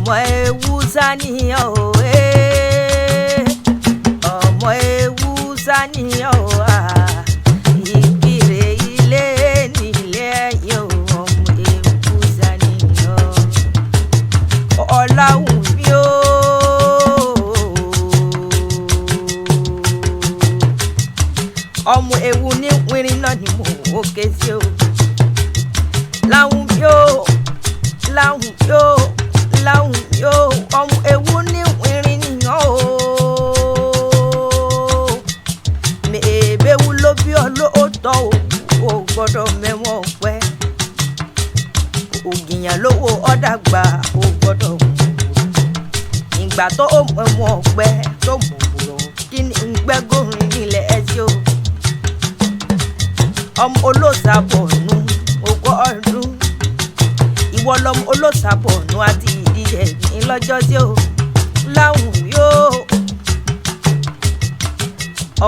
ọmọ ewu saniyan o ọmọ ewu saniyan o ìkirè ilé nílé ẹ̀yìn o ọmọ ewu saniyan ọláhùn mi o ọmọ ewu ní wírin náà ni mò ń ké sí o láhùn mi o láhùn yóò láhùn yóò ọmọ ewu ní wírin nìyàn o mèébéwu ló bí ọlọ́ọ̀tọ̀ o gbọ́dọ̀ mẹ́wọ̀n pẹ́ ògìyàn lówó ọ̀dàgbà o gbọ́dọ̀ ìgbà tó mẹ́wọ̀n pẹ́ tó mọ̀ bùrọ̀ kí ni ń gbẹ́gòrin nílẹ̀ ẹ̀sìn o ọmọ olóòsàbọ̀ nù ogún ọdún ìwọ lọmọ olóòsàbọ̀nù àti ìdíje ní lọ́jọ́ tí ó láhùn yóò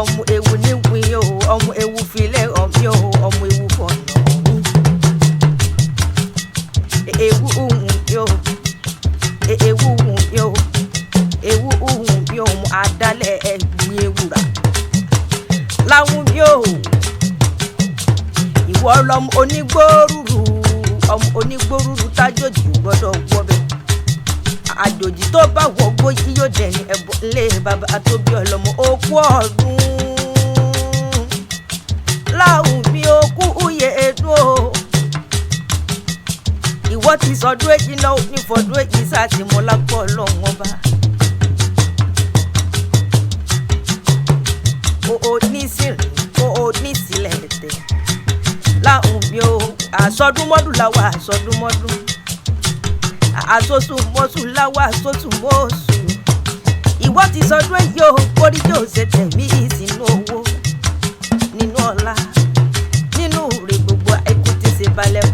ọmọ ewu níwìn yóò ọmọ ewu filẹ̀ ọmọ yóò ọmọ ewu fọ̀nà ewu hùn yóò ewu hùn yóò ewu hùn yóò mú adálẹ̀ ẹ̀gbìn ewúrà láhùn yóò ìwọ lọmọ onígbòrúurú ọmọ onígbòrúurú tájòjì gbọ́dọ̀ wọbẹ àjòjì tó bá wọgbó yí yóò dẹni ẹbọ lé bàbá tó bí ọlọ́mọ okú ọdún láhùn bí okú uye ẹdún o ìwọ ti sọdún èjì náà ní fọdún èjì sátìmọ lápò Ọlọ́run ọba o ní sírìn o ní sílẹ̀ tẹ̀ láhùn bí o àsọdúnmọ́dún láwa àsọdúnmọ́dún àsosùmọ́sù láwa àsosùmọ́sù ìwọ ti sọdún èyí o kórìjì ò ṣe tẹ̀mí ìsìnú owó nínú ọlá nínú rẹ̀ gbogbo ẹkú ti ṣe balẹ̀